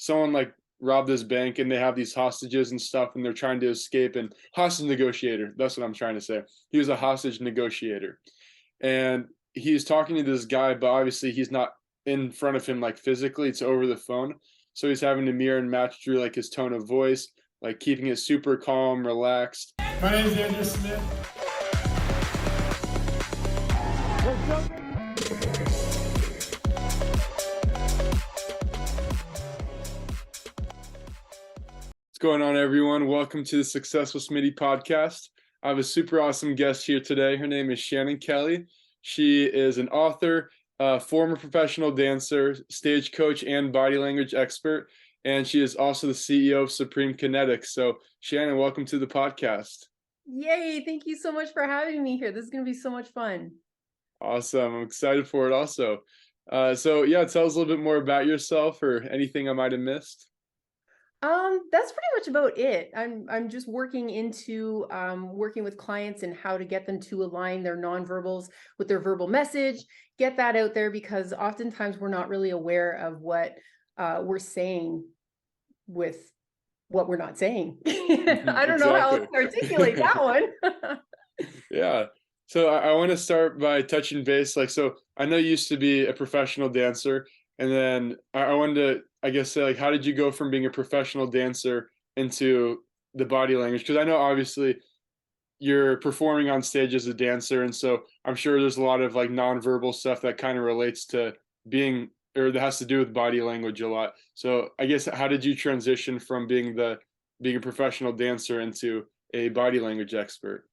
someone like robbed this bank and they have these hostages and stuff and they're trying to escape, and hostage negotiator, that's what I'm trying to say. He was a hostage negotiator, and he's talking to this guy, but obviously he's not in front of him like physically, it's over the phone. So he's having to mirror and match through like his tone of voice, like keeping it super calm, relaxed. My name is Andrew Smitte. What's going on, everyone? Welcome to the Successful Smitte podcast. I have a super awesome guest here today. Her name is Shannon Kelly. She is an author, former professional dancer, stage coach, and body language expert. And she is also the CEO of Supreme Kinetics. So, Shannon, welcome to the podcast. Yay, thank you so much for having me here. This is going to be so much fun. Awesome. I'm excited for it also. Tell us a little bit more about yourself or anything I might have missed. That's pretty much about it. I'm just working into working with clients and how to get them to align their nonverbals with their verbal message, get that out there, because oftentimes we're not really aware of what we're saying with what we're not saying. I don't know how else to articulate that one. Yeah. So I want to start by touching base. So I know you used to be a professional dancer, and then I wanted to, I guess, say, like, how did you go from being a professional dancer into the body language? Because I know obviously you're performing on stage as a dancer, and so I'm sure there's a lot of like nonverbal stuff that kind of relates to being, or that has to do with body language a lot. So I guess, how did you transition from being a professional dancer into a body language expert?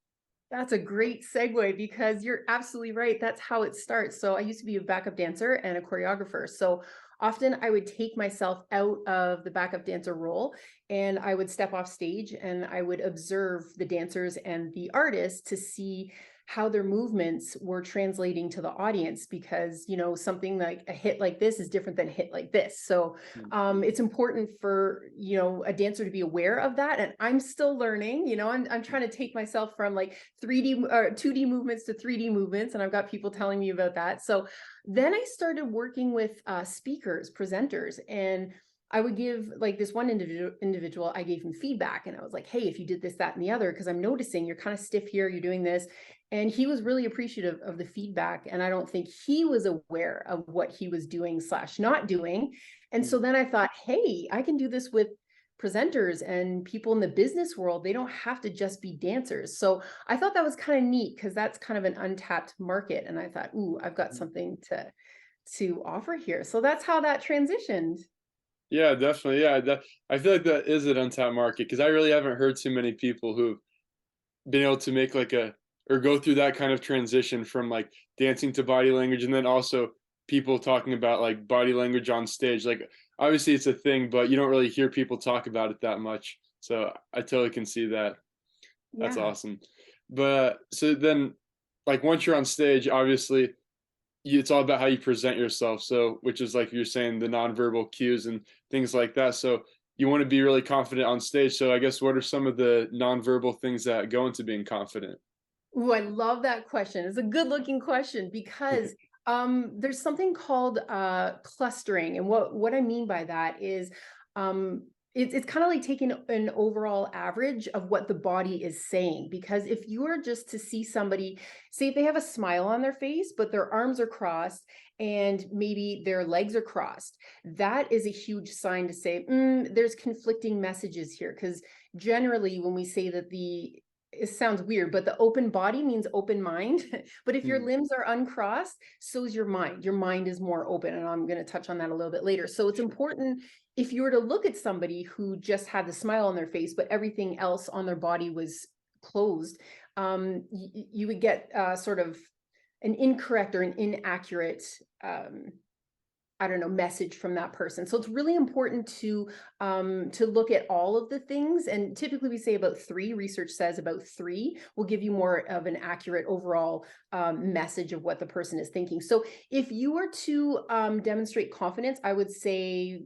That's a great segue, because you're absolutely right. That's how it starts. So I used to be a backup dancer and a choreographer. So often I would take myself out of the backup dancer role and I would step off stage and I would observe the dancers and the artists to see how their movements were translating to the audience, because, you know, something like a hit like this is different than a hit like this. So it's important for, you know, a dancer to be aware of that. And I'm still learning, you know, I'm trying to take myself from like 3D or 2D movements to 3D movements. And I've got people telling me about that. So then I started working with speakers, presenters, and I would give, like, this one individual, I gave him feedback and I was like, hey, if you did this, that, and the other, because I'm noticing you're kind of stiff here, you're doing this. And he was really appreciative of the feedback. And I don't think he was aware of what he was doing / not doing. And so then I thought, hey, I can do this with presenters and people in the business world. They don't have to just be dancers. So I thought that was kind of neat, because that's kind of an untapped market. And I thought, ooh, I've got something to offer here. So that's how that transitioned. Yeah, definitely. Yeah, I feel like that is an untapped market, because I really haven't heard too many people who've been able to make or go through that kind of transition from like dancing to body language, and then also people talking about like body language on stage. Like, obviously it's a thing, but you don't really hear people talk about it that much. So I totally can see that. That's Yeah. awesome. But so then, like, once you're on stage, obviously it's all about how you present yourself. So, which is, like you're saying, the nonverbal cues and things like that. So you want to be really confident on stage. So I guess, what are some of the nonverbal things that go into being confident? Ooh, I love that question. It's a good looking question, because there's something called clustering. And what I mean by that is it's kind of like taking an overall average of what the body is saying. Because if you are just to see somebody, say if they have a smile on their face, but their arms are crossed and maybe their legs are crossed, that is a huge sign to say, there's conflicting messages here. Because generally when we say that it sounds weird, but the open body means open mind. But if your limbs are uncrossed, so is your mind. Your mind is more open. And I'm going to touch on that a little bit later. So it's important, if you were to look at somebody who just had the smile on their face, but everything else on their body was closed, you would get sort of an incorrect or an inaccurate I don't know, message from that person. So it's really important to look at all of the things. And typically we say about 3, research says about 3 will give you more of an accurate overall message of what the person is thinking. So if you were to demonstrate confidence, I would say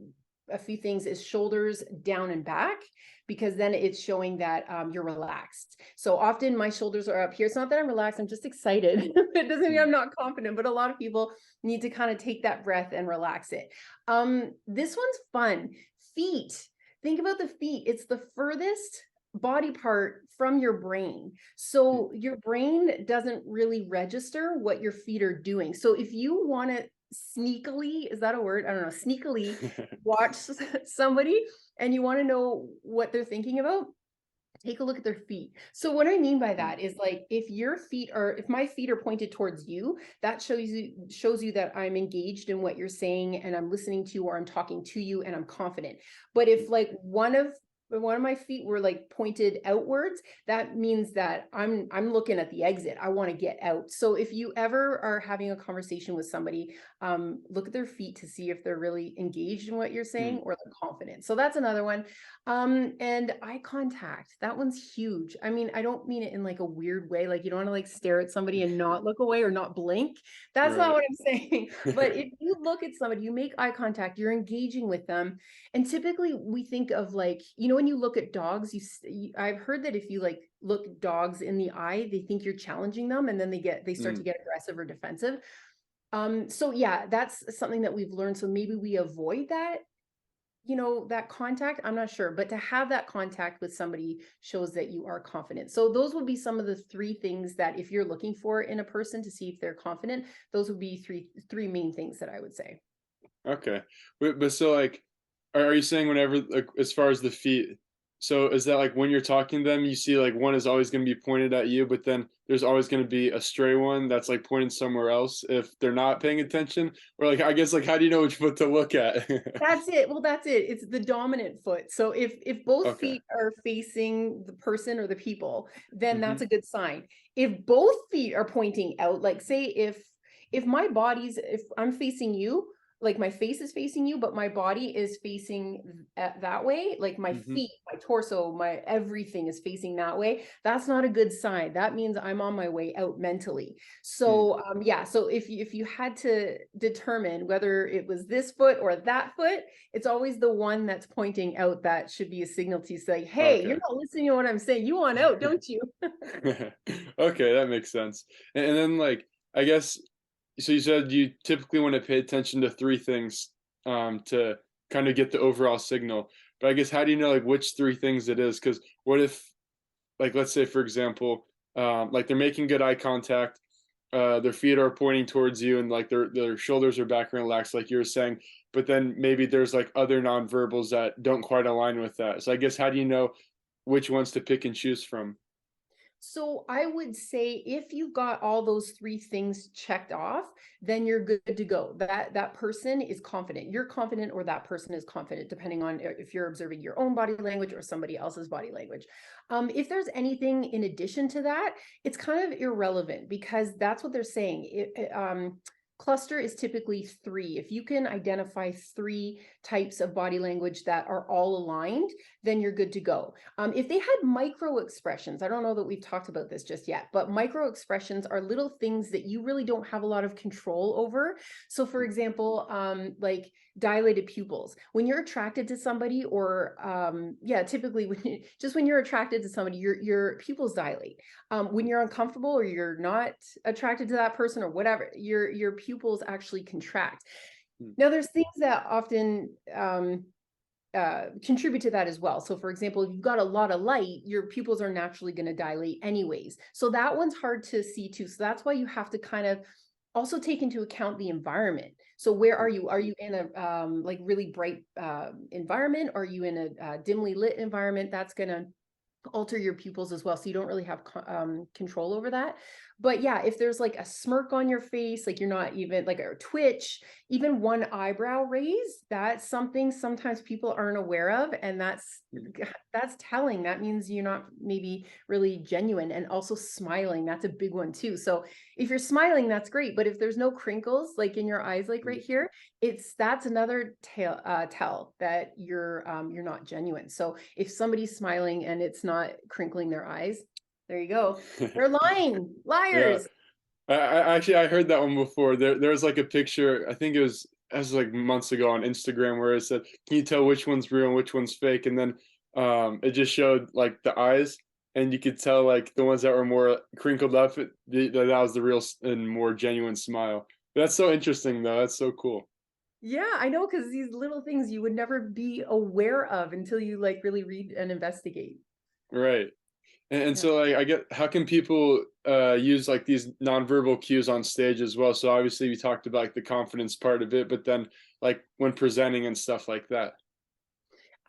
a few things is shoulders down and back, because then it's showing that you're relaxed. So often my shoulders are up here. It's not that I'm relaxed, I'm just excited. It doesn't mean I'm not confident, but a lot of people need to kind of take that breath and relax it. This one's fun. feet. Think about the feet. It's the furthest body part from your brain. So your brain doesn't really register what your feet are doing. So if you want to sneakily, is that a word? I don't know, sneakily watch somebody and you want to know what they're thinking about, take a look at their feet. So what I mean by that is like if my feet are pointed towards you, that shows you that I'm engaged in what you're saying and I'm listening to you or I'm talking to you and I'm confident. But if like one of my feet were like pointed outwards, that means that I'm looking at the exit. I want to get out. So if you ever are having a conversation with somebody, look at their feet to see if they're really engaged in what you're saying or they're confident. So that's another one. And eye contact, that one's huge. I mean, I don't mean it in like a weird way. Like you don't want to like stare at somebody and not look away or not blink. That's not Right. what I'm saying. But if you look at somebody, you make eye contact, you're engaging with them. And typically we think of like, when you look at dogs, I've heard that if you like look dogs in the eye, they think you're challenging them and then they start to get aggressive or defensive. So yeah, that's something that we've learned. So maybe we avoid that, that contact. I'm not sure, but to have that contact with somebody shows that you are confident. So those would be some of the three things that if you're looking for in a person to see if they're confident, those would be three main things that I would say. Okay. But so like, are you saying whenever, like, as far as the feet, so is that like when you're talking to them, you see like one is always going to be pointed at you, but then there's always going to be a stray one that's like pointing somewhere else if they're not paying attention? Or like, I guess like, how do you know which foot to look at? That's it. Well, that's it. It's the dominant foot. So if both Okay. feet are facing the person or the people, then Hmm. that's a good sign. If both feet are pointing out, like say if I'm facing you, like my face is facing you, but my body is facing that way, like my Hmm. feet, my torso, my everything is facing that way, that's not a good sign. That means I'm on my way out mentally. So yeah, so if you had to determine whether it was this foot or that foot, it's always the one that's pointing out that should be a signal to say, hey, you're Okay. not listening to what I'm saying. You want out, don't you? Okay, that makes sense. And then like, I guess, so you said you typically want to pay attention to three things to kind of get the overall signal. But I guess how do you know like which three things it is? Because what if, like, let's say for example, like they're making good eye contact, their feet are pointing towards you, and like their shoulders are back and relaxed, like you were saying. But then maybe there's like other nonverbals that don't quite align with that. So I guess how do you know which ones to pick and choose from? So I would say if you've got all those three things checked off, then you're good to go. That person is confident. You're confident or that person is confident, depending on if you're observing your own body language or somebody else's body language. If there's anything in addition to that, it's kind of irrelevant because that's what they're saying. Cluster is typically three. If you can identify three types of body language that are all aligned, then you're good to go. If they had micro expressions, I don't know that we've talked about this just yet, but micro expressions are little things that you really don't have a lot of control over. So for example, like dilated pupils, when you're attracted to somebody or yeah, typically when you're attracted to somebody, your pupils dilate. When you're uncomfortable or you're not attracted to that person or whatever, your pupils actually contract. Mm. Now there's things that often contribute to that as well. So for example, if you've got a lot of light, your pupils are naturally going to dilate anyways. So that one's hard to see too. So that's why you have to kind of also take into account the environment. So where are you? Are you in a like really bright environment? Are you in a dimly lit environment? That's going to alter your pupils as well. So you don't really have control over that. But yeah, if there's like a smirk on your face, like you're not even like a twitch, even one eyebrow raise, that's something sometimes people aren't aware of. And that's telling. That means you're not maybe really genuine. And also smiling, that's a big one too. So if you're smiling, that's great. But if there's no crinkles like in your eyes, like right here, that's another tell that you're not genuine. So if somebody's smiling and it's not crinkling their eyes, there you go. They're lying, Yeah. liars. I actually I heard that one before. There was like a picture, I think it was like months ago on Instagram where it said, "Can you tell which one's real and which one's fake?" And then it just showed like the eyes, and you could tell like the ones that were more crinkled up, that was the real and more genuine smile. That's so interesting though. That's so cool. Yeah, I know, because these little things you would never be aware of until you like really read and investigate. Right. And Yeah. so like I get how can people use like these nonverbal cues on stage as well? So obviously we talked about like the confidence part of it, but then like when presenting and stuff like that.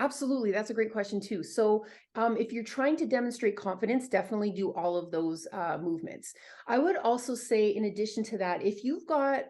Absolutely. That's a great question too. So, if you're trying to demonstrate confidence, definitely do all of those movements. I would also say, in addition to that, if you've got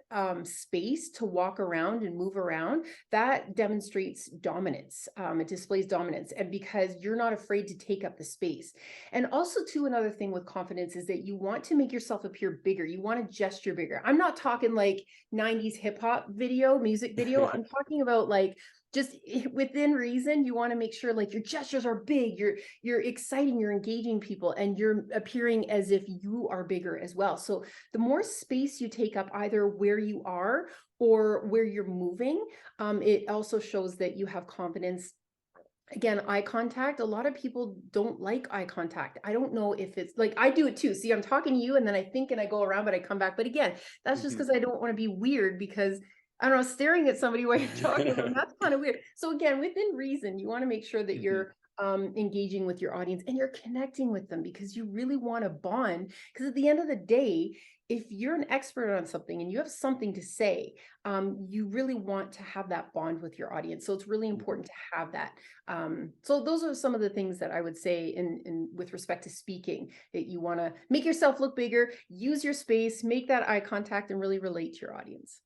space to walk around and move around, that demonstrates dominance. It displays dominance, and because you're not afraid to take up the space. And also, too, another thing with confidence is that you want to make yourself appear bigger. You want to gesture bigger. I'm not talking like 90s hip hop video, music video. I'm talking about like just within reason. You want to make sure like your gestures are big, you're exciting, you're engaging people, and you're appearing as if you are bigger as well. So the more space you take up either where you are or where you're moving, it also shows that you have confidence. Again, eye contact, a lot of people don't like eye contact. I don't know if it's like, I do it too. See, I'm talking to you and then I think and I go around, but I come back. But again, that's just Mhm. because I don't want to be weird, because I don't know, staring at somebody while you're talking to them, that's kind of weird. So again, within reason, you want to make sure that Mhm. you're engaging with your audience and you're connecting with them, because you really want to bond. Because at the end of the day, if you're an expert on something and you have something to say, you really want to have that bond with your audience. So it's really Mhm. important to have that. So those are some of the things that I would say in with respect to speaking, that you want to make yourself look bigger, use your space, make that eye contact, and really relate to your audience.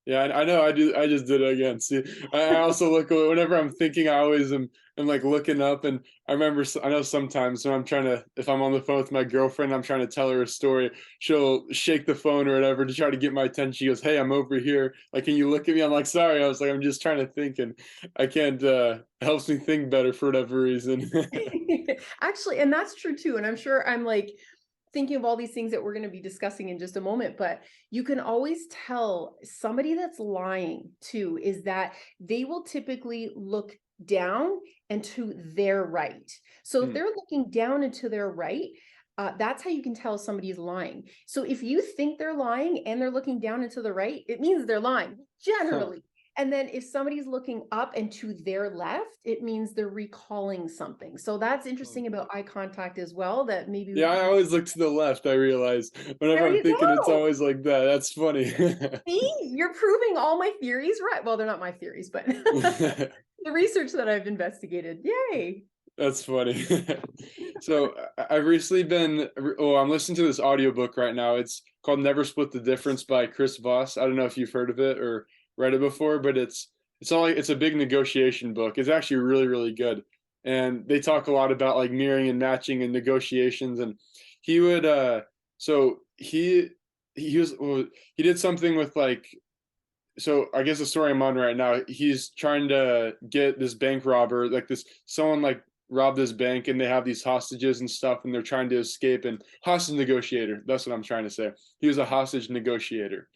Yeah, I know. I do. I just did it again. See, I also look whenever I'm thinking. I always am like looking up, and I remember. I know sometimes when I'm trying to, if I'm on the phone with my girlfriend, I'm trying to tell her a story. She'll shake the phone or whatever to try to get my attention. She goes, "Hey, I'm over here. Like, can you look at me?" I'm like, "Sorry." I was like, "I'm just trying to think, and I can't." Helps me think better for whatever reason. Actually, and that's true too. And I'm sure I'm like thinking of all these things that we're going to be discussing in just a moment, but you can always tell somebody that's lying too is that they will typically look down and to their right. So if Hmm. they're looking down and to their right, that's how you can tell somebody's lying. So if you think they're lying and they're looking down and to the right, it means they're lying Huh. generally. And then if somebody's looking up and to their left, it means they're recalling something. So that's Hmm. interesting about eye contact as well, that maybe Yeah, I always look to the left. I realize whenever there I'm you thinking, it's go. always like that. That's funny. See, you're proving all my theories right. Well, they're not my theories, but the research that I've investigated. Yay. That's funny. So I've recently oh, I'm listening to this audiobook right now. It's called Never Split the Difference by Chris Voss. I don't know if you've heard of it or read it before, but it's all like it's a big negotiation book. It's actually really, really good. And they talk a lot about like mirroring and matching and negotiations. And he would so he was well, he did something with like so I guess the story I'm on right now, he's trying to get this bank robber, like this someone like robbed this bank and they have these hostages and stuff and they're trying to escape and hostage negotiator. That's what I'm trying to say. He was a hostage negotiator.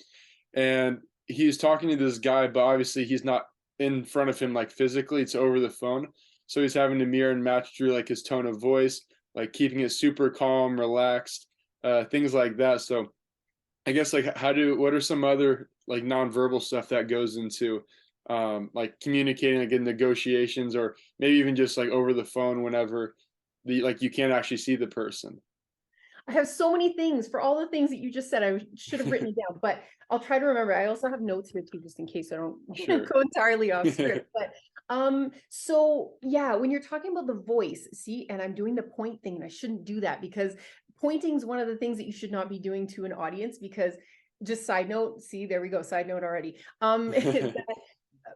And he's talking to this guy, but obviously he's not in front of him like physically, it's over the phone. So he's having to mirror and match through like his tone of voice, like keeping it super calm, relaxed, things like that. So I guess like what are some other like nonverbal stuff that goes into like communicating like in negotiations or maybe even just like over the phone whenever the like you can't actually see the person. I have so many things for all the things that you just said. I should have written it down, but I'll try to remember. I also have notes here too, just in case I don't Sure. go entirely off script. But so yeah, when you're talking about the voice, see, and I'm doing the point thing, and I shouldn't do that, because pointing is one of the things that you should not be doing to an audience, because just side note, see, there we go, side note already.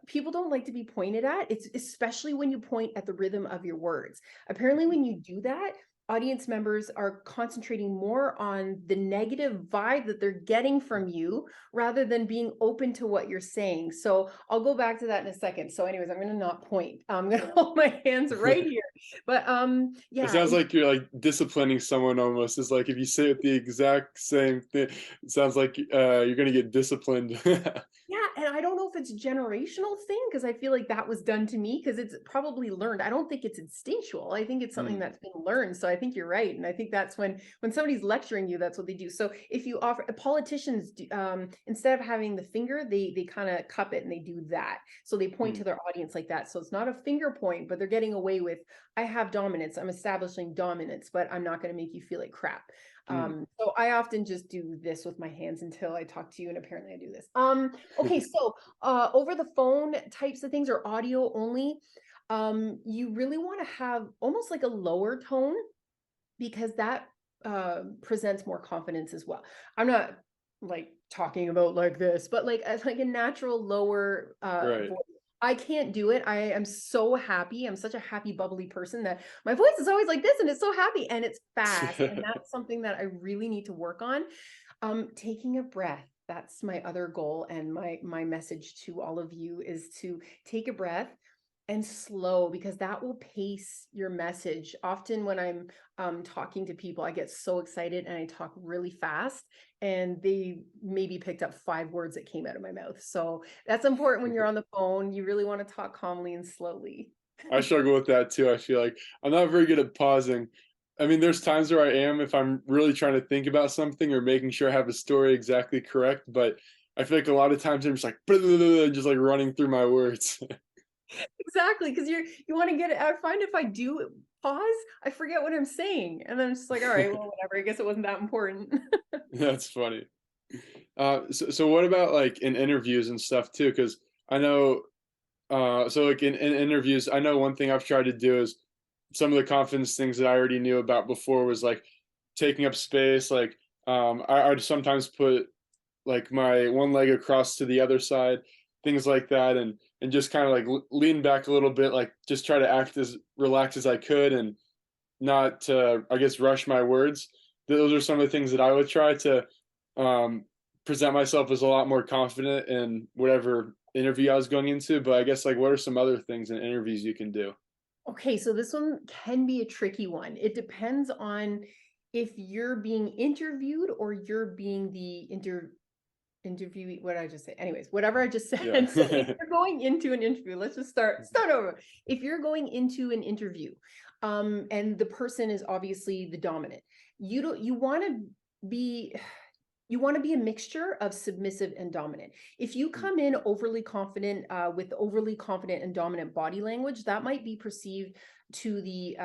People don't like to be pointed at. It's especially when you point at the rhythm of your words. Apparently, when you do that, audience members are concentrating more on the negative vibe that they're getting from you rather than being open to what you're saying. So I'll go back to that in a second. So anyways, I'm going to not point. I'm going to hold my hands right here. But It yeah, sounds like you're like disciplining someone almost. It's like if you say it the exact same thing, it sounds like you're gonna get disciplined. yeah, and I don't know if it's a generational thing, because I feel like that was done to me, because it's probably learned. I don't think it's instinctual. I think it's something Mm, that's been learned. So I think you're right. And I think that's when somebody's lecturing you, that's what they do. So if you offer, politicians do, instead of having the finger, they kind of cup it and they do that. So they point to mm, their audience like that. So it's not a finger point, but they're getting away with, I have dominance. I'm establishing dominance, but I'm not going to make you feel like crap. mm. So I often just do this with my hands until I talk to you, and apparently I do this. Okay, so over the phone types of things, or audio only, you really want to have almost like a lower tone, because that presents more confidence as well. I'm not like talking about like this, but like a natural lower Right. voice. I can't do it. I am so happy. I'm such a happy, bubbly person that my voice is always like this, and it's so happy and it's fast. And that's something that I really need to work on. Taking a breath. That's my other goal, and my message to all of you is to take a breath and slow, because that will pace your message. Often when I'm talking to people, I get so excited and I talk really fast, and they maybe picked up 5 words that came out of my mouth. So that's important when you're on the phone. You really want to talk calmly and slowly. I struggle with that too. I feel like I'm not very good at pausing. I mean, there's times where I am if I'm really trying to think about something or making sure I have a story exactly correct, but I feel like a lot of times I'm just like just like running through my words. Exactly, because you want to get it. I find if I do pause, I forget what I'm saying, and then it's just like, all right, well, whatever. I guess it wasn't that important. That's funny. So what about like in interviews and stuff too? Because I know, so like in interviews, I know one thing I've tried to do is some of the confidence things that I already knew about before was like taking up space. Like I'd sometimes put like my one leg across to the other side, things like that, and just kind of like lean back a little bit, like just try to act as relaxed as I could and not I guess rush my words. Those are some of the things that I would try to um, present myself as a lot more confident in whatever interview I was going into. But I guess like what are some other things in interviews you can do? Okay, so this one can be a tricky one. It depends on if you're being interviewed or you're being the interviewee. What did I just say? Anyways, whatever I just said. Yeah. So if you're going into an interview, let's just start over. If you're going into an interview, and the person is obviously the dominant, you want to be you want to be a mixture of submissive and dominant. If you come in overly confident, with overly confident and dominant body language, that might be perceived to the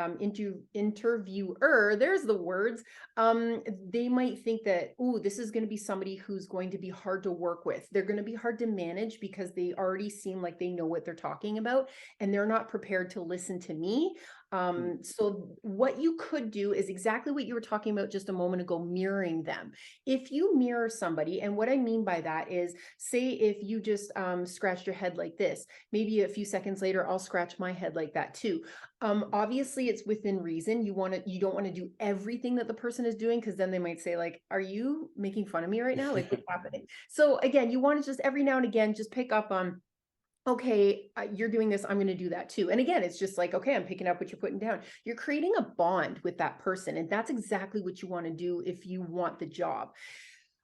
interviewer. There's the words. They might think that, oh, this is going to be somebody who's going to be hard to work with. They're going to be hard to manage because they already seem like they know what they're talking about, and they're not prepared to listen to me. So what you could do is exactly what you were talking about just a moment ago, mirroring them. If you mirror somebody, and what I mean by that is, say if you just scratched your head like this, maybe a few seconds later, I'll scratch my head like that too. Obviously it's within reason. You don't want to do everything that the person is doing, because then they might say like, are you making fun of me right now? Like, what's happening? So again, you want to just every now and again, just pick up on, okay, you're doing this, I'm going to do that too. And again, it's just like, okay, I'm picking up what you're putting down. You're creating a bond with that person. And that's exactly what you want to do if you want the job.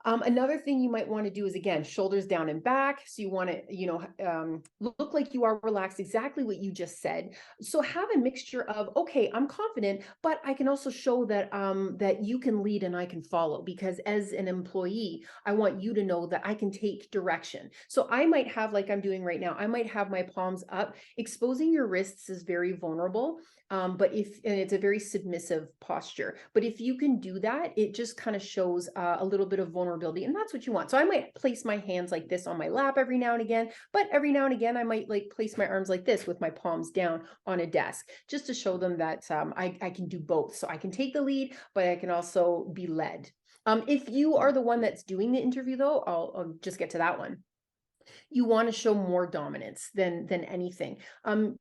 Another thing you might want to do is, again, shoulders down and back. So you want to, look like you are relaxed, exactly what you just said. So have a mixture of, okay, I'm confident, but I can also show that that you can lead and I can follow, because as an employee, I want you to know that I can take direction. So I might have, like I'm doing right now, I might have my palms up. Exposing your wrists is very vulnerable. But and it's a very submissive posture. But if you can do that, it just kind of shows a little bit of vulnerability, and that's what you want. So I might place my hands like this on my lap every now and again, but every now and again, I might like place my arms like this with my palms down on a desk, just to show them that I can do both. So I can take the lead, but I can also be led. If you are the one that's doing the interview, though, I'll just get to that one. You want to show more dominance than anything.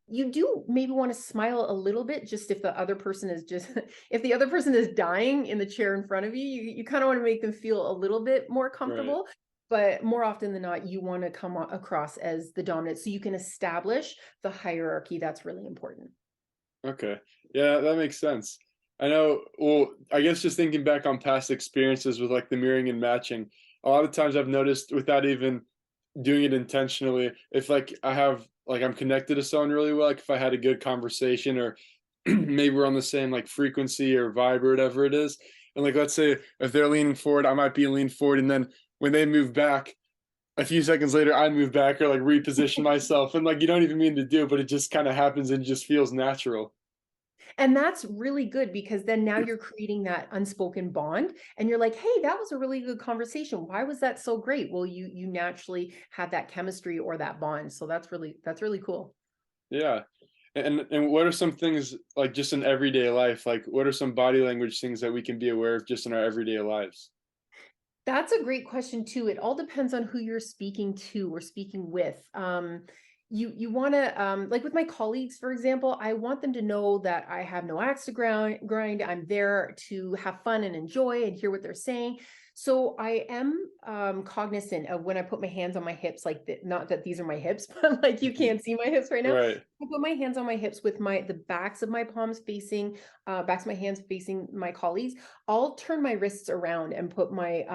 You do maybe want to smile a little bit, just if the other person is just if the other person is dying in the chair in front of you, you kind of want to make them feel a little bit more Right. comfortable. But more often than not, you want to come across as the dominant, so you can establish the hierarchy. That's really important. Okay. Yeah, that makes sense. I know. Well, I guess just thinking back on past experiences with like the mirroring and matching, a lot of times I've noticed without even doing it intentionally. If like I have like I'm connected to someone really well, like if I had a good conversation or maybe we're on the same like frequency or vibe or whatever it is. And like let's say if they're leaning forward, I might be leaning forward, and then when they move back, a few seconds later I move back or like reposition myself. And like you don't even mean to do it, but it just kind of happens and just feels natural. And that's really good because then now you're creating that unspoken bond and you're like, "Hey, that was a really good conversation. Why was that so great?" Well, you naturally have that chemistry or that bond. So that's really cool. Yeah. And what are some things like just in everyday life? Like what are some body language things that we can be aware of just in our everyday lives? That's a great question too. It all depends on who you're speaking to or speaking with. You want to like with my colleagues, for example, I want them to know that I have no axe to grind. I'm there to have fun and enjoy and hear what they're saying. So I am cognizant of when I put my hands on my hips, like not that these are my hips, but like you can't see my hips right now. Right. I put my hands on my hips with the backs of my palms facing, backs of my hands facing my colleagues. I'll turn my wrists around and put my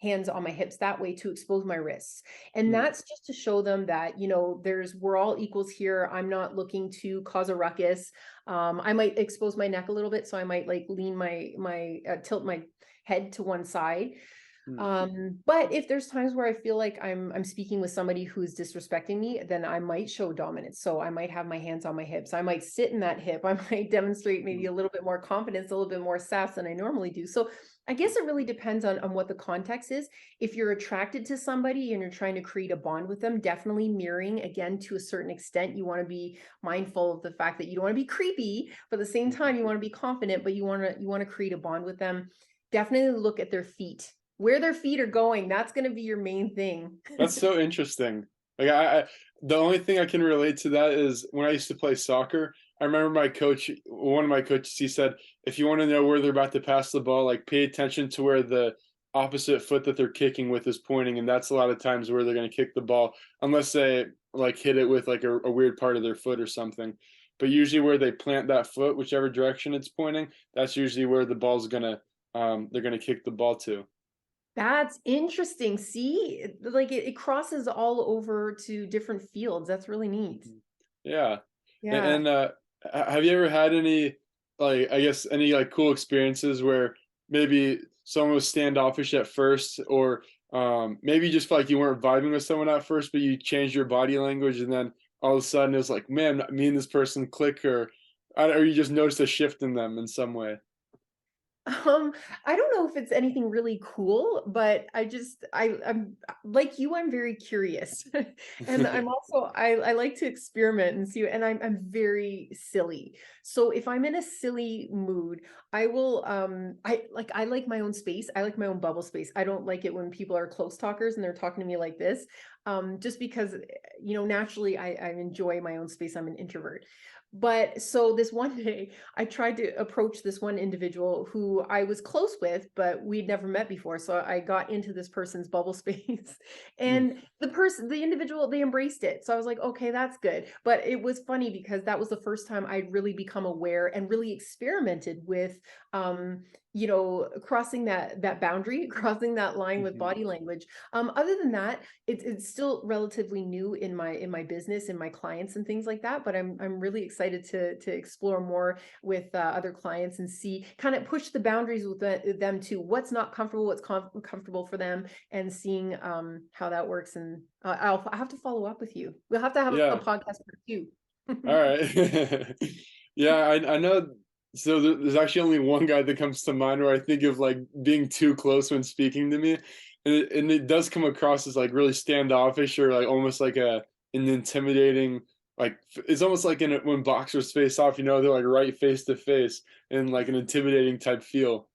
hands on my hips that way to expose my wrists. And Mm, that's just to show them that, we're all equals here. I'm not looking to cause a ruckus. I might expose my neck a little bit. So I might like lean tilt my head to one side. mm, But if there's times where I feel like I'm speaking with somebody who's disrespecting me, then I might show dominance. So I might have my hands on my hips. I might sit in that hip. I might demonstrate maybe mm. a little bit more confidence, a little bit more sass than I normally do. So I guess it really depends on what the context is. If you're attracted to somebody and you're trying to create a bond with them, definitely mirroring again to a certain extent. You want to be mindful of the fact that you don't want to be creepy, but at the same time, you want to be confident, but you want to create a bond with them. Definitely look at their feet, where their feet are going. That's going to be your main thing. That's so interesting. Like the only thing I can relate to that is when I used to play soccer. I remember one of my coaches, he said, if you want to know where they're about to pass the ball, like pay attention to where the opposite foot that they're kicking with is pointing, and that's a lot of times where they're going to kick the ball, unless they like hit it with like a weird part of their foot or something. But usually where they plant that foot, whichever direction it's pointing, that's usually where the ball's gonna they're gonna kick the ball to. That's interesting. See, like it crosses all over to different fields. That's really neat. Yeah. Yeah. Have you ever had any, like, I guess, any like cool experiences where maybe someone was standoffish at first, or maybe you just felt like you weren't vibing with someone at first, but you changed your body language, and then all of a sudden it was like, man, me and this person click, or you just noticed a shift in them in some way? Um, I don't know if it's anything really cool, but I'm like you, I'm very curious. And I'm also I like to experiment and see, and I'm very silly. So if I'm in a silly mood, I will I like my own space. I like my own bubble space. I don't like it when people are close talkers and they're talking to me like this. Just because naturally I enjoy my own space. I'm an introvert. But so this one day I tried to approach this one individual who I was close with, but we'd never met before. So I got into this person's bubble space Mm, and the individual, they embraced it. So I was like, okay, that's good. But it was funny because that was the first time I'd really become aware and really experimented with, crossing that boundary, crossing that line with mhm. body language. Other than that, it's still relatively new in my business and my clients and things like that. But I'm really excited to explore more with other clients and see kind of push the boundaries with them to what's not comfortable, what's comfortable for them, and seeing how that works. And I have to follow up with you. We'll have to have a Yeah. podcast for you. All right. Yeah, I know. So there's actually only one guy that comes to mind where I think of like being too close when speaking to me, and it does come across as like really standoffish or like almost like an intimidating. Like it's almost like when boxers face off, they're like right face to face and like an intimidating type feel.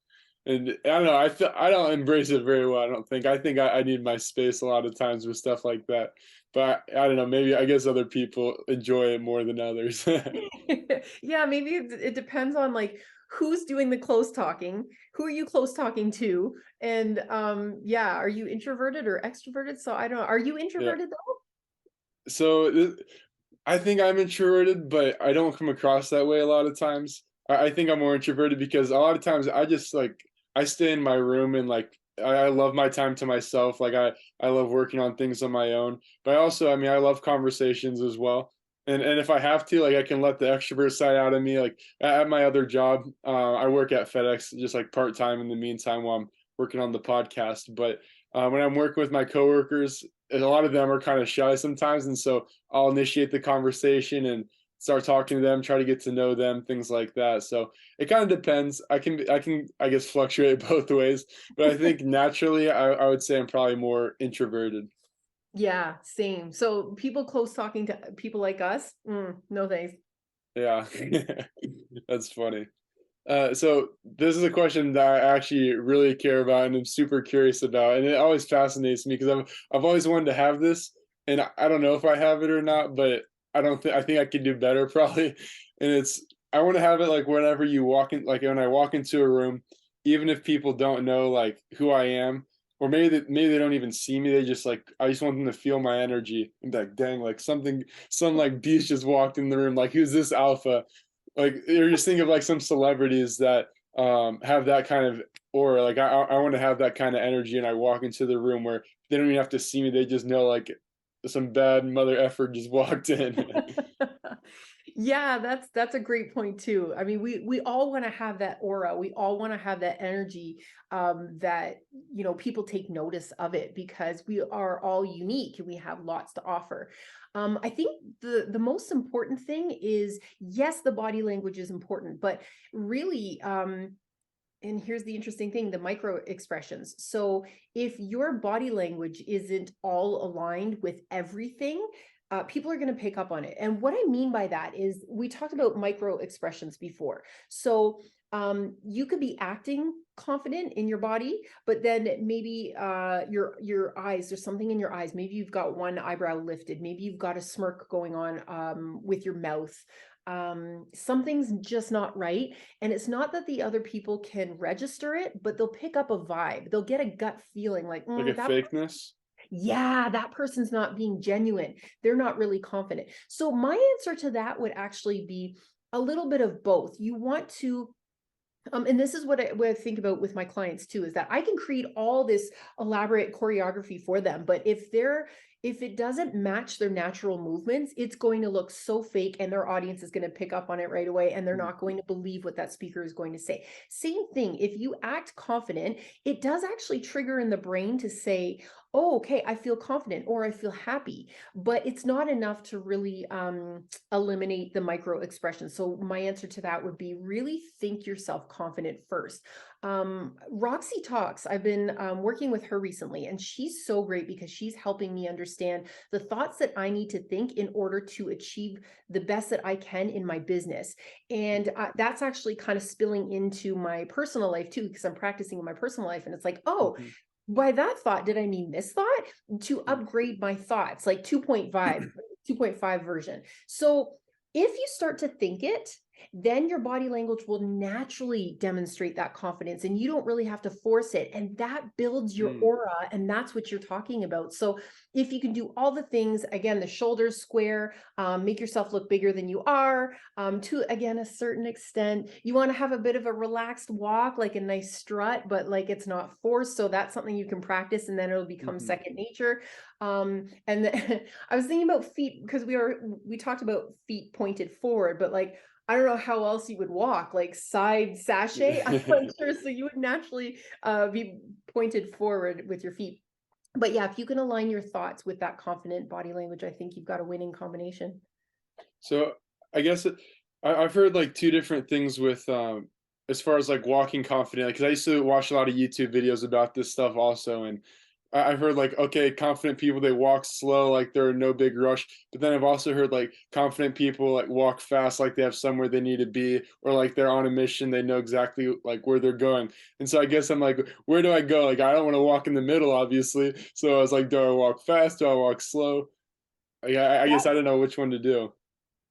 And I don't know, I don't embrace it very well. I don't think. I think I need my space a lot of times with stuff like that. But I don't know, maybe I guess other people enjoy it more than others. Yeah, maybe it depends on like who's doing the close talking, who are you close talking to, and yeah, are you introverted or extroverted? So I don't know. Are you Yeah. introverted though? So I think I'm introverted, but I don't come across that way a lot of times. I think I'm more introverted because a lot of times I just like I stay in my room and like I love my time to myself. Like I love working on things on my own. But I also, I mean, I love conversations as well. And if I have to, like I can let the extrovert side out of me. Like at my other job, I work at FedEx just like part time in the meantime while I'm working on the podcast. But when I'm working with my coworkers, a lot of them are kind of shy sometimes, and so I'll initiate the conversation and start talking to them, try to get to know them, things like that. So it kind of depends. I guess fluctuate both ways, but I think naturally I would say I'm probably more introverted. Yeah, same. So people close talking to people like us, no thanks. Yeah, that's funny. So this is a question that I actually really care about and I'm super curious about, and it always fascinates me because I've always wanted to have this, and I don't know if I have it or not, but I don't think I think I could do better probably. And it's I want to have it like whenever you walk in, like when I walk into a room, even if people don't know like who I am, or maybe they don't even see me, they just like I just want them to feel my energy and be like, dang, like some like beast just walked in the room, like who's this alpha? Like you're just thinking of like some celebrities that have that kind of aura. Like I want to have that kind of energy, and I walk into the room where they don't even have to see me; they just know like some bad mother effort just walked in. Yeah, that's a great point too. I mean, we all want to have that aura. We all want to have that energy, that people take notice of it because we are all unique and we have lots to offer. I think the most important thing is, yes, the body language is important, but really, and here's the interesting thing, the micro expressions. So if your body language isn't all aligned with everything, people are going to pick up on it. And what I mean by that is we talked about micro expressions before. So you could be acting confident in your body, but then maybe your eyes, there's something in your eyes. Maybe you've got one eyebrow lifted. Maybe you've got a smirk going on with your mouth. Something's just not right. And it's not that the other people can register it, but they'll pick up a vibe. They'll get a gut feeling like, Like a that, fakeness. yeah, that person's not being genuine. They're not really confident. So my answer to that would actually be a little bit of both. You want to and this is what I think about with my clients too, is that I can create all this elaborate choreography for them, but if it doesn't match their natural movements, it's going to look so fake and their audience is going to pick up on it right away and they're Mm, not going to believe what that speaker is going to say. Same thing, if you act confident, it does actually trigger in the brain to say, oh, okay, I feel confident or I feel happy, but it's not enough to really eliminate the micro expressions. So my answer to that would be really think yourself confident first. Roxy Talks, I've been working with her recently, and she's so great because she's helping me understand the thoughts that I need to think in order to achieve the best that I can in my business. And that's actually kind of spilling into my personal life too, because I'm practicing in my personal life. And it's like, oh, mhm, by that thought, did I mean this thought? To mm, upgrade my thoughts, like 2.5 version. So if you start to think it, then your body language will naturally demonstrate that confidence and you don't really have to force it. And that builds your mm, aura. And that's what you're talking about. So if you can do all the things, again, the shoulders square, make yourself look bigger than you are, to, again, a certain extent, you want to have a bit of a relaxed walk, like a nice strut, but like it's not forced. So that's something you can practice and then it'll become mhm. second nature. And then I was thinking about feet because we talked about feet pointed forward, but like I don't know how else you would walk, like side sashay. I'm not sure. So you would naturally be pointed forward with your feet. But yeah, if you can align your thoughts with that confident body language, I think you've got a winning combination. So I guess I've heard like two different things with as far as like walking confident, because I used to watch a lot of YouTube videos about this stuff also, and I've heard like okay, confident people they walk slow, like they're in no big rush. But then I've also heard like confident people like walk fast, like they have somewhere they need to be, or like they're on a mission, they know exactly like where they're going. And so I guess I'm like, where do I go? Like I don't want to walk in the middle, obviously. So I was like, do I walk fast? Do I walk slow? I guess I don't know which one to do.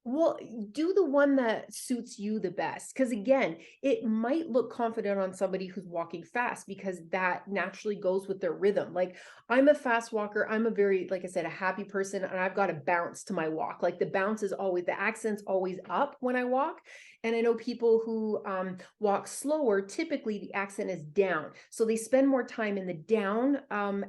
Well, do the one that suits you the best. Because again, it might look confident on somebody who's walking fast because that naturally goes with their rhythm. Like I'm a fast walker. I'm a very, like I said, a happy person, and I've got a bounce to my walk. Like the bounce is always, the accent's always up when I walk. And I know people who walk slower, typically the accent is down. So they spend more time in the down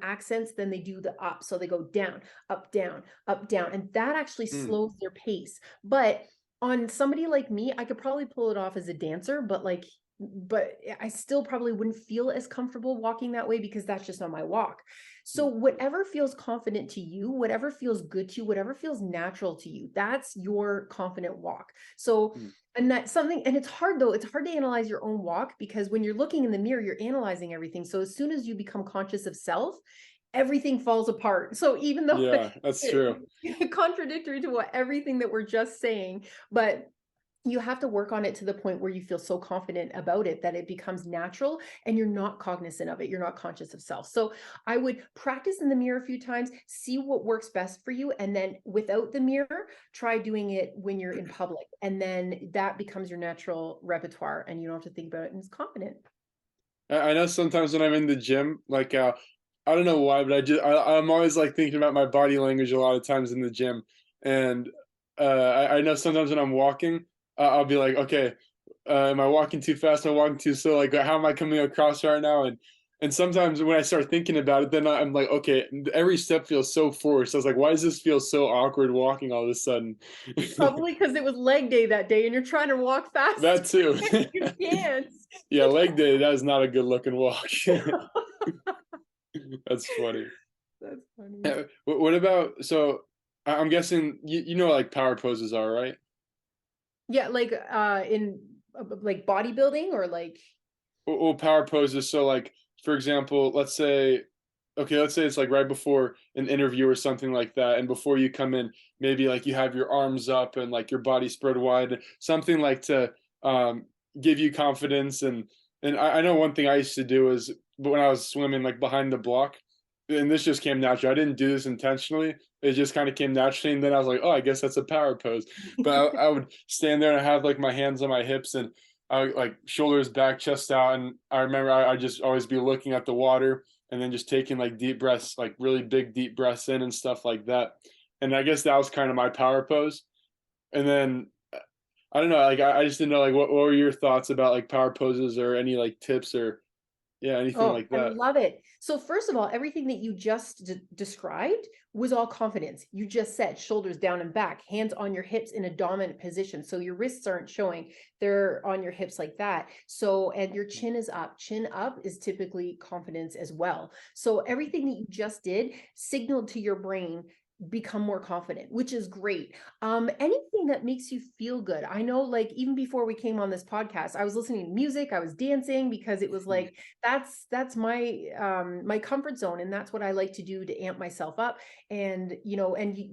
accents than they do the up. So they go down, up, down, up, down. And that actually Mm, slows their pace. But on somebody like me, I could probably pull it off as a dancer, but I still probably wouldn't feel as comfortable walking that way because that's just not my walk. So mm, whatever feels confident to you, whatever feels good to you, whatever feels natural to you, that's your confident walk. So mm. and that's something, and it's hard though, it's hard to analyze your own walk because when you're looking in the mirror, you're analyzing everything. So as soon as you become conscious of self, everything falls apart. So even though Yeah, that's true. contradictory to what everything that we're just saying, but you have to work on it to the point where you feel so confident about it that it becomes natural and you're not cognizant of it. You're not conscious of self. So I would practice in the mirror a few times, see what works best for you. And then without the mirror, try doing it when you're in public. And then that becomes your natural repertoire and you don't have to think about it and it's confident. I know sometimes when I'm in the gym, like I don't know why, but I'm always like thinking about my body language a lot of times in the gym, and I know sometimes when I'm walking, I'll be like, okay, am I walking too fast? Am I walking too slow? Like, how am I coming across right now? And sometimes when I start thinking about it, then I'm like, okay, every step feels so forced. I was like, why does this feel so awkward walking all of a sudden? Probably because it was leg day that day and you're trying to walk fast. That too. You can't. Yeah, leg day, that is not a good looking walk. That's funny. That's funny. What about so I'm guessing you know what, like power poses are, right? Yeah, like in like bodybuilding or like Well, power poses. So like for example, let's say okay, let's say it's like right before an interview or something like that, and before you come in, maybe like you have your arms up and like your body spread wide, something like to um, give you confidence. And I know one thing I used to do is when I was swimming like behind the block, and this just came natural. I didn't do this intentionally. It just kind of came naturally, and then I was like, oh, I guess that's a power pose. But I would stand there and have like my hands on my hips and I like shoulders back, chest out, and I remember I just always be looking at the water and then just taking like deep breaths, like really big deep breaths in and stuff like that. And I guess that was kind of my power pose. And then I don't know, like I just didn't know like what were your thoughts about like power poses or any like tips or yeah, anything Oh, like I that. love it. So first of all, everything that you just described was all confidence. You just said shoulders down and back, hands on your hips in a dominant position. So your wrists aren't showing, they're on your hips like that. So, and your chin is up. Chin up is typically confidence as well. So everything that you just did signaled to your brain become more confident, which is great. Anything that makes you feel good. I know, like, even before we came on this podcast, I was listening to music, I was dancing because it was like that's my my comfort zone, and that's what I like to do to amp myself up. And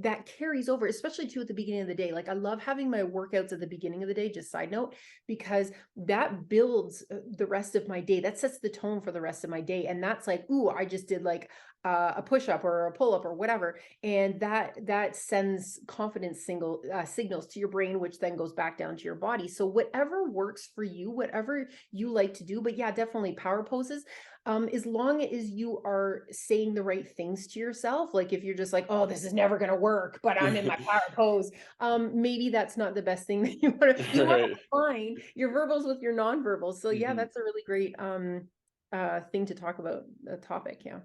that carries over, especially too at the beginning of the day. Like I love having my workouts at the beginning of the day, just side note, because that builds the rest of my day. That sets the tone for the rest of my day. And that's like, ooh, I just did like a push up or a pull up or whatever, and that sends confidence signals to your brain, which then goes back down to your body. So whatever works for you, whatever you like to do. But yeah, definitely power poses. As long as you are saying the right things to yourself, like if you're just like, oh, this is never going to work, but I'm in my power pose, maybe that's not the best thing that you want to Right. combine your verbals with your nonverbals. So yeah, Hmm. that's a really great thing to talk about, a topic. Yeah.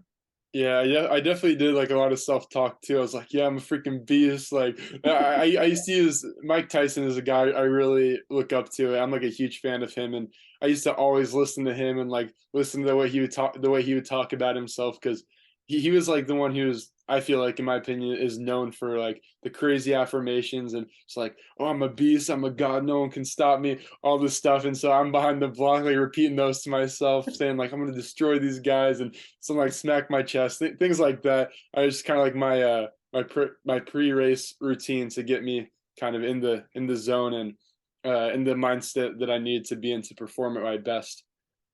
Yeah, yeah, I definitely did like a lot of self-talk too. I was like, yeah, I'm a freaking beast. Like I used to use Mike Tyson as a guy I really look up to. I'm like a huge fan of him, and I used to always listen to him and like listen to the way he would talk about himself because he was like the one who was, I feel like in my opinion, is known for like the crazy affirmations and it's like, oh, I'm a beast, I'm a god, no one can stop me, all this stuff. And so I'm behind the block, like repeating those to myself, saying like I'm gonna destroy these guys and some like smack my chest, things like that. I just kind of like my pre-race routine to get me kind of in the zone and in the mindset that I need to be in to perform at my best.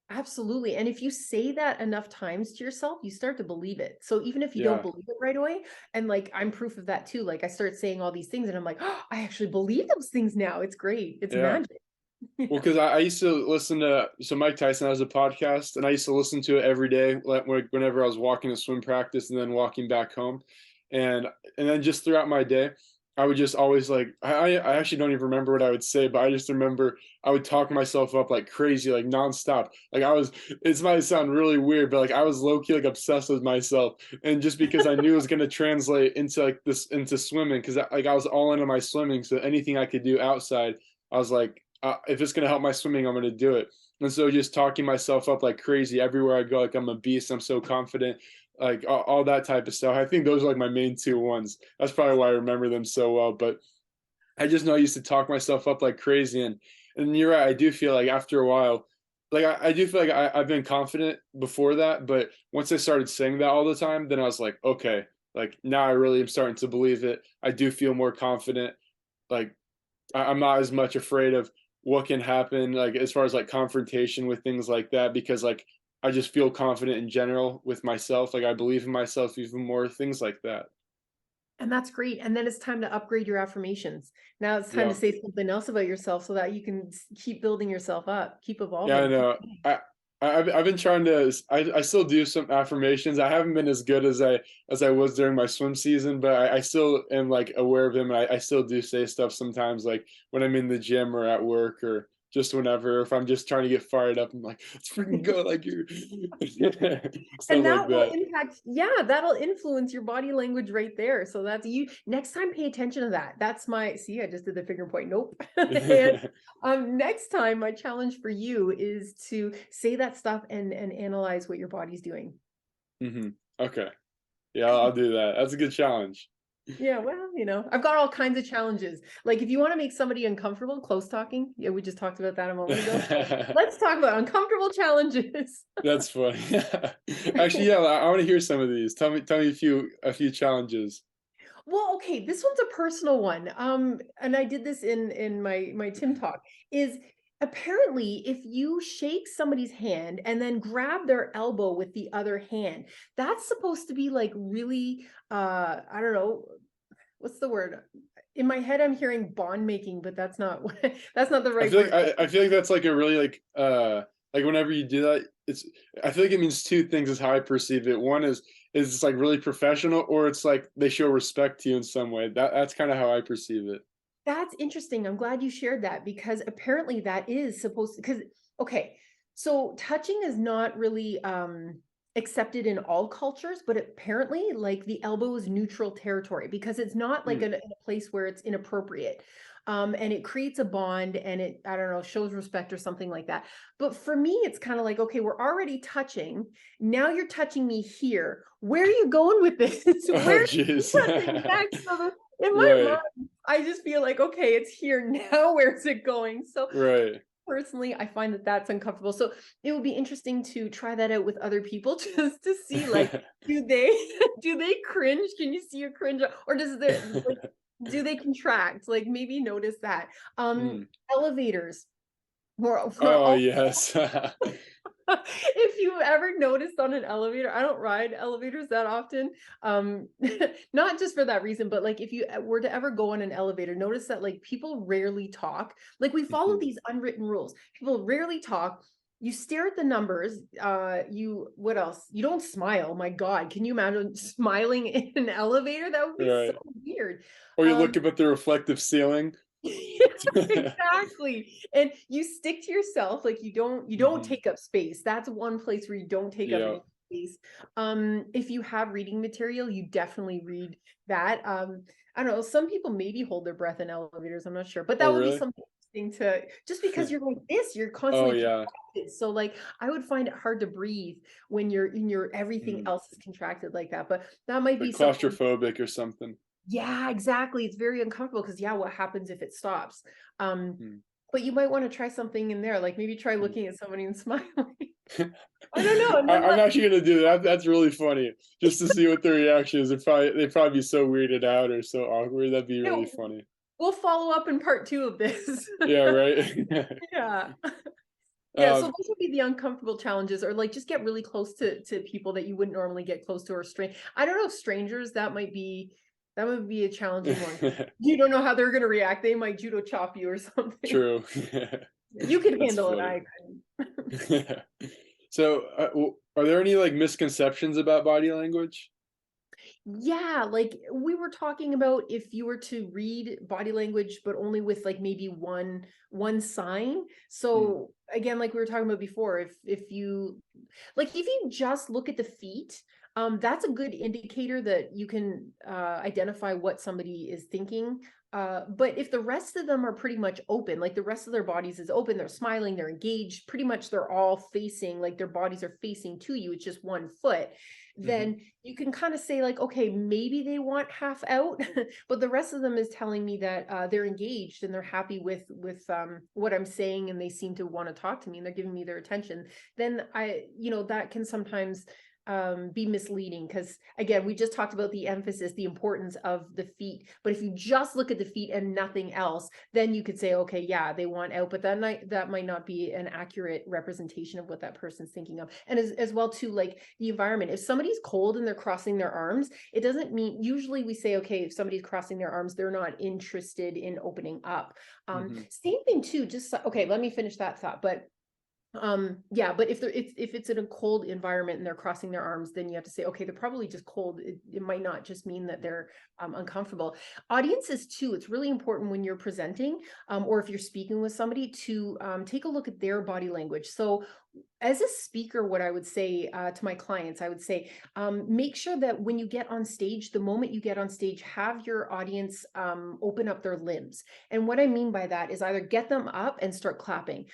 Absolutely. And if you say that enough times to yourself, you start to believe it. So even if you don't Yeah, believe it right away, and like I'm proof of that too. Like I start saying all these things and I'm like, oh, I actually believe those things now. It's great. It's yeah. magic. Well, Yeah. because I used to listen to, so Mike Tyson has a podcast, and I used to listen to it every day, whenever I was walking to swim practice and then walking back home, and and then just throughout my day, I would just always like I actually don't even remember what I would say, but I just remember I would talk myself up like crazy, like nonstop. Like I was, it might sound really weird, but like I was low key like obsessed with myself, and just because I knew it was gonna translate into like this into swimming, because like I was all into my swimming, so anything I could do outside, I was like, if it's gonna help my swimming, I'm gonna do it. And so just talking myself up like crazy everywhere I go, like I'm a beast, I'm so confident, like all that type of stuff. I think those are like my main two ones. That's probably why I remember them so well. But I just know I used to talk myself up like crazy, and you're right. I do feel like after a while, like I do feel like I've been confident before that, but once I started saying that all the time, then I was like, okay, like now I really am starting to believe it. I do feel more confident. Like I'm not as much afraid of what can happen, like as far as like confrontation with things like that, because like I just feel confident in general with myself. Like I believe in myself even more, things like that. And that's great. And then it's time to upgrade your affirmations. Now it's time to Yeah. say something else about yourself so that you can keep building yourself up, keep Yeah, I evolving, keep know. I've been trying to. I still do some affirmations. I haven't been as good as I was during my swim season, but I still am like aware of them. And I still do say stuff sometimes, like when I'm in the gym or at work or just whenever. If I'm just trying to get fired up, I'm like, let's freaking go, like you, and stuff like that will that. impact, yeah, that'll influence your body language right there. So that's you. Next time, pay attention to that. That's my, see, I just did the finger point. Nope. And next time, my challenge for you is to say that stuff and analyze what your body's doing. Hmm. Okay. Yeah, I'll do that. That's a good challenge. Yeah, well, I've got all kinds of challenges. Like if you want to make somebody uncomfortable, close talking. Yeah, we just talked about that a moment ago. So let's talk about uncomfortable challenges. That's funny. Actually, yeah, I want to hear some of these. Tell me a few challenges. Well, okay, this one's a personal one. And I did this in my Tim talk, is apparently if you shake somebody's hand and then grab their elbow with the other hand, that's supposed to be like really I don't know, what's the word? In my head, I'm hearing bond making, but that's not that's not the right word. I feel like that's like a really like whenever you do that, it's I feel like it means two things is how I perceive it. One is it's like really professional, or it's like they show respect to you in some way. That's kind of how I perceive it. That's interesting. I'm glad you shared that because apparently that is supposed to, because okay, so touching is not really accepted in all cultures, but apparently like the elbow is neutral territory because it's not like Hmm. in a place where it's inappropriate. And it creates a bond and it, I don't know, shows respect or something like that. But for me, it's kind of like, okay, we're already touching. Now you're touching me here. Where are you going with this? Oh, Where are you jeez. pressing next? So in my Right, mind, I just feel like, okay, it's here now. Where's it going? So right. personally, I find that that's uncomfortable. So it would be interesting to try that out with other people just to see, like, do they do they cringe? Can you see a cringe, or does there like do they contract? Like maybe notice that. Mm. Elevators. We're Oh, all yes. if you ever noticed on an elevator, I don't ride elevators that often. Um, not just for that reason, but like if you were to ever go on an elevator, notice that like people rarely talk. Like we follow Mhm. these unwritten rules. People rarely talk. You stare at the numbers. You what else? You don't smile. My God, can you imagine smiling in an elevator? That would be so Right. weird. Or you Um, look up at the reflective ceiling. yeah, exactly. And you stick to yourself, like you don't Mhm. take up space. That's one place where you don't take up Yeah. any space. If you have reading material, you definitely read that. I don't know, some people maybe hold their breath in elevators, I'm not sure, but Oh, that would be really? something interesting to just because you're like this, you're Oh, constantly yeah. contracted. So like I would find it hard to breathe when you're in your everything Mm. else is contracted like that. But that might be Like something. claustrophobic or something. Yeah, exactly. It's very uncomfortable because yeah, what happens if it stops? Um, Mm. but you might want to try something in there, like maybe try Mm. looking at somebody and smiling. I don't know. And then I'm actually gonna do that. That's really funny. Just to see what their reaction is. They'd probably be so weirded out or so awkward. That'd be really you funny. we'll follow up in part two of this. Yeah, right. Yeah. Yeah, so Um, those would be the uncomfortable challenges, or like just get really close to people that you wouldn't normally get close to, or I don't know if strangers, that would be a challenging one. You don't know how they're gonna react. They might judo chop you or something. true. You could That's handle it, funny. I couldn't. So, are there any like misconceptions about body language? Yeah, like we were talking about, if you were to read body language, but only with like maybe one sign. Mm, So again, like we were talking about before, if you like, if you just look at the feet, that's a good indicator that you can identify what somebody is thinking. But if the rest of them are pretty much open, like the rest of their bodies is open, they're smiling, they're engaged, pretty much they're all facing, like their bodies are facing to you, it's just one foot, hmm then you can kind of say like, okay, maybe they want half out, but the rest of them is telling me that they're engaged and they're happy with what I'm saying, and they seem to want to talk to me and they're giving me their attention. Then that can sometimes be misleading, because again, we just talked about the emphasis, the importance of the feet. But if you just look at the feet and nothing else, then you could say, okay, yeah, they want out, but that might not be an accurate representation of what that person's thinking of. And as well too, like the environment, if somebody's cold and they're crossing their arms, it doesn't mean, usually we say, okay, if somebody's crossing their arms, they're not interested in opening up. hmm Same thing too, just okay, let me finish that thought. But yeah, but if it's in a cold environment and they're crossing their arms, then you have to say, okay, they're probably just cold. It might not just mean that they're uncomfortable. Audiences too, it's really important when you're presenting, or if you're speaking with somebody, to take a look at their body language. So as a speaker, what I would say to my clients, I would say, make sure that when you get on stage, the moment you get on stage, have your audience open up their limbs. And what I mean by that is either get them up and start clapping,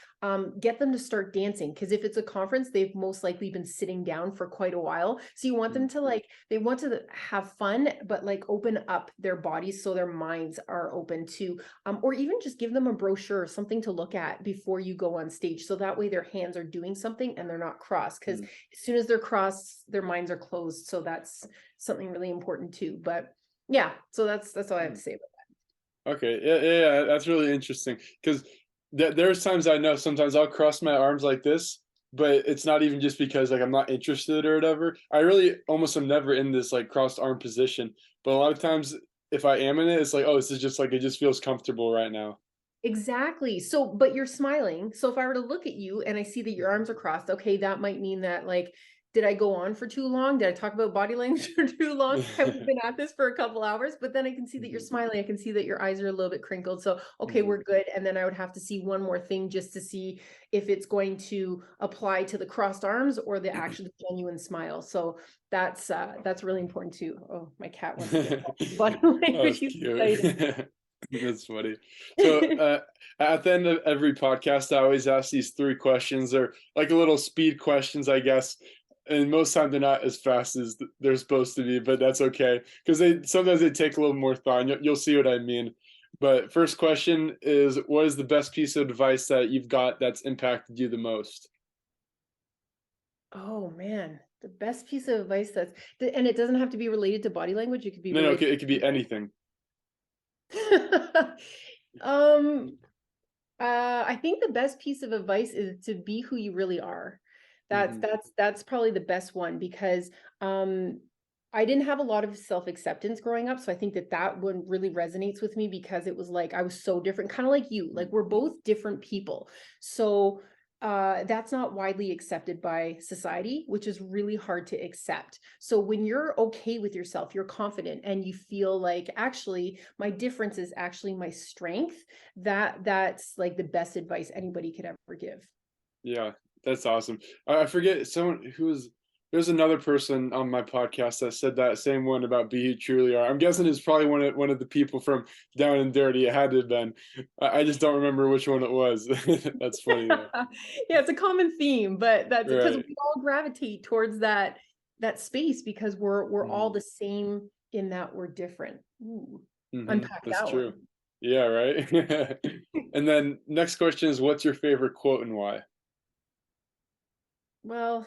get them to start dancing, because if it's a conference, they've most likely been sitting down for quite a while. So you want them to, like, they want to have fun, but like open up their bodies so their minds are open to, or even just give them a brochure, something to look at before you go on stage. So that way their hands are doing something and they're not crossed, because mm as soon as they're crossed, their minds are closed. So that's something really important too. But yeah, so that's all I have to mm. say about Okay, yeah, that's really interesting because there's times I know sometimes I'll cross my arms like this, but it's not even just because like I'm not interested or whatever. I really almost am never in this like crossed arm position, but a lot of times if I am in it, it's like, oh, this is just like it just feels comfortable right now. Exactly. So, but you're smiling. So if I were to look at you and I see that your arms are crossed, okay, that might mean that, like, did I go on for too long? Did I talk about body language for too long? Have we been at this for a couple hours? But then I can see that you're Mhm, smiling. I can see that your eyes are a little bit crinkled. So, okay, mhm, we're good. And then I would have to see one more thing just to see if it's going to apply to the crossed arms or the actual genuine smile. So that's really important too. Oh, my cat wants to get body Oh, language. it's He's excited. cute. That's funny. So, at the end of every podcast, I always ask these three questions, or like a little speed questions, I guess. And most time they're not as fast as they're supposed to be, but that's okay because they sometimes they take a little more thought. And you'll see what I mean. But first question is, what is the best piece of advice that you've got that's impacted you the most? Oh man, the best piece of advice and it doesn't have to be related to body language, it could be No, related it could be anything. to um I think the best piece of advice is to be who you really are. That's hmm that's that's probably the best one, because um I didn't have a lot of self-acceptance growing up, so I think that one really resonates with me, because it was like I was so different, kind of like you. Like we're both different people. So that's not widely accepted by society, which is really hard to accept. So when you're okay with yourself, you're confident, and you feel like, actually my difference is actually my strength, that's like the best advice anybody could ever give. Yeah, that's awesome. I forget someone who was there's another person on my podcast that said that same one about be who you truly are. I'm guessing it's probably one of the people from Down and Dirty. It had to have been. I just don't remember which one it was. That's funny though. Yeah, it's a common theme, but that's because Right. we all gravitate towards that space, because we're all Mhm. the same in that we're different. Ooh, unpack That's that true. one. Yeah, right. And then next question is, what's your favorite quote and why? Well,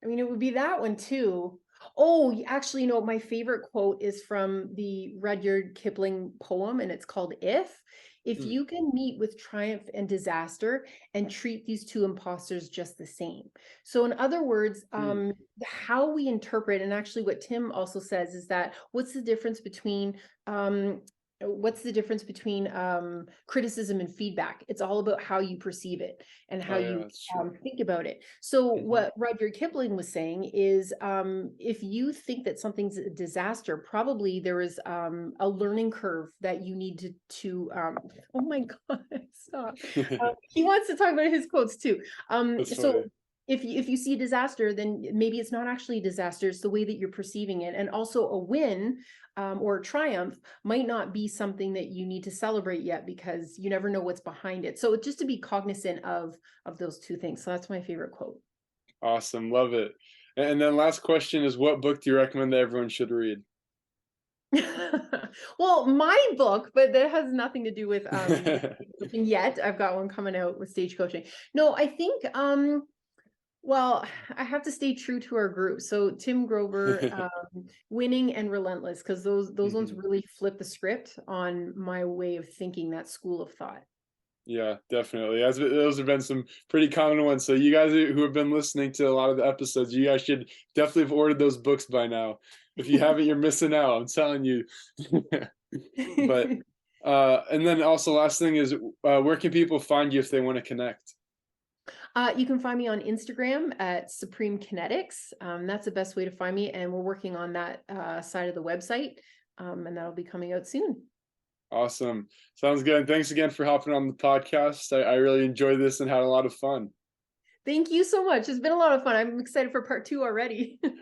I mean, it would be that one too. Oh, actually, my favorite quote is from the Rudyard Kipling poem, and it's called "If." if Mm, you can meet with triumph and disaster and treat these two imposters just the same. So in other words, mm. how we interpret, and actually what Tim also says is that um, what's the difference between criticism and feedback? It's all about how you perceive it and how Oh yeah, you that's true. think about it. So Hmm. what Rudyard Kipling was saying is, if you think that something's a disaster, probably there is a learning curve that you need oh my God, stop. He wants to talk about his quotes too. That's So funny. if you see a disaster, then maybe it's not actually a disaster, it's the way that you're perceiving it. And also a win or a triumph might not be something that you need to celebrate yet, because you never know what's behind it. So just to be cognizant of those two things. So that's my favorite quote. Awesome, love it. And then last question is, what book do you recommend that everyone should read? Well, my book, but that has nothing to do with coaching yet. I've got one coming out with stage coaching. No, I think well, I have to stay true to our group. So Tim Grover, Winning and Relentless, because those ones Mhm. really flip the script on my way of thinking, that school of thought. Yeah, definitely. Those have been some pretty common ones. So you guys who have been listening to a lot of the episodes, you guys should definitely have ordered those books by now. If you haven't, you're missing out. I'm telling you. But and then also last thing is, where can people find you if they want to connect? You can find me on Instagram at Supreme Kinetics. That's the best way to find me, and we're working on that side of the website, and that'll be coming out soon. Awesome. Sounds good. Thanks again for hopping on the podcast. I really enjoyed this and had a lot of fun. Thank you so much. It's been a lot of fun. I'm excited for part 2 already.